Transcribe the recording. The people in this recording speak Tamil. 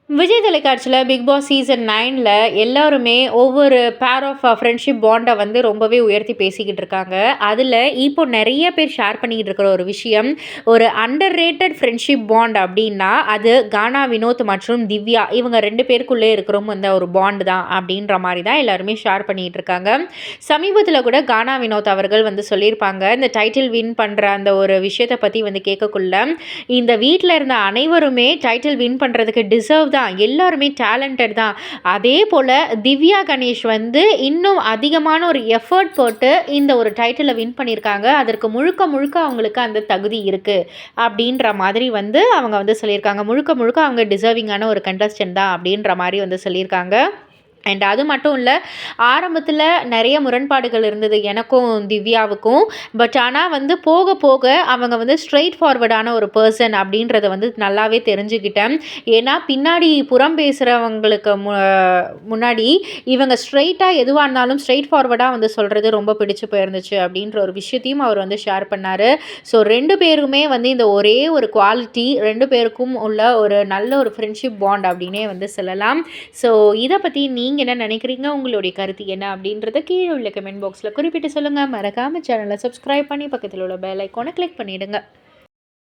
விஜய் தொலைக்காட்சியில் பிக் பாஸ் சீசன் 9ல் எல்லாருமே ஒவ்வொரு பேர் ஆஃப் ஃப்ரெண்ட்ஷிப் பாண்டை வந்து ரொம்பவே உயர்த்தி பேசிக்கிட்டு இருக்காங்க. அதில் இப்போ நிறைய பேர் ஷேர் பண்ணிக்கிட்டு இருக்கிற ஒரு விஷயம், ஒரு அண்டர் ரேட்டட் ஃப்ரெண்ட்ஷிப் பாண்ட் அப்படின்னா அது கானா வினோத் மற்றும் திவ்யா இவங்க 2 பேருக்குள்ளே இருக்கிற அந்த ஒரு பாண்டு தான் அப்படின்ற மாதிரி தான் எல்லாருமே ஷேர் பண்ணிக்கிட்டு இருக்காங்க. சமீபத்தில் கூட கானா வினோத் அவர்கள் வந்து சொல்லியிருப்பாங்க, இந்த டைட்டில் வின் பண்ணுற அந்த ஒரு விஷயத்தை பற்றி வந்து கேட்கக்குள்ள, இந்த வீட்டில் இருந்த அனைவருமே டைட்டில் வின் பண்ணுறதுக்கு டிசர்வ் தான், எல்லாருமே டேலண்டட் தான். அதே போல் திவ்யா கணேஷ் வந்து இன்னும் அதிகமான ஒரு எஃபர்ட் போட்டு இந்த ஒரு டைட்டிலை வின் பண்ணியிருக்காங்க. அதற்கு முழுக்க முழுக்க அவங்களுக்கு அந்த தகுதி இருக்குது அப்படின்ற மாதிரி வந்து அவங்க வந்து சொல்லியிருக்காங்க. முழுக்க முழுக்க அவங்க டிசர்விங்கான ஒரு கண்டஸ்டன்ட் தான் அப்படின்ற மாதிரி வந்து சொல்லியிருக்காங்க. அண்ட் அது மட்டும் இல்லை, ஆரம்பத்தில் நிறைய முரண்பாடுகள் இருந்தது எனக்கும் திவ்யாவுக்கும். பட் ஆனால் வந்து போக போக அவங்க வந்து ஸ்ட்ரெயிட் ஃபார்வர்டான ஒரு பர்சன் அப்படின்றத வந்து நல்லாவே தெரிஞ்சுக்கிட்டேன். ஏன்னா பின்னாடி புறம் பேசுகிறவங்களுக்கு முன்னாடி இவங்க ஸ்ட்ரெயிட்டாக எதுவாக இருந்தாலும் ஸ்ட்ரெயிட் ஃபார்வர்டாக வந்து சொல்கிறது ரொம்ப பிடிச்சு போயிருந்துச்சு அப்படின்ற ஒரு விஷயத்தையும் அவர் வந்து ஷேர் பண்ணார். ஸோ 2 பேருமே வந்து இந்த ஒரே ஒரு குவாலிட்டி 2 பேருக்கும் உள்ள ஒரு நல்ல ஒரு ஃப்ரெண்ட்ஷிப் பாண்ட் அப்படின்னே வந்து சொல்லலாம். ஸோ இதை பற்றி நீங்கள் என்ன நினைக்கிறீங்க, உங்களுடைய கருத்து என்ன அப்படின்றத கீழே உள்ள கமெண்ட் பாக்ஸில் குறிப்பிட்டு சொல்லுங்கள். மறக்காமல் சேனலை சப்ஸ்கிரைப் பண்ணி பக்கத்தில் உள்ள பெல் ஐக்கானை கிளிக் பண்ணிவிடுங்க.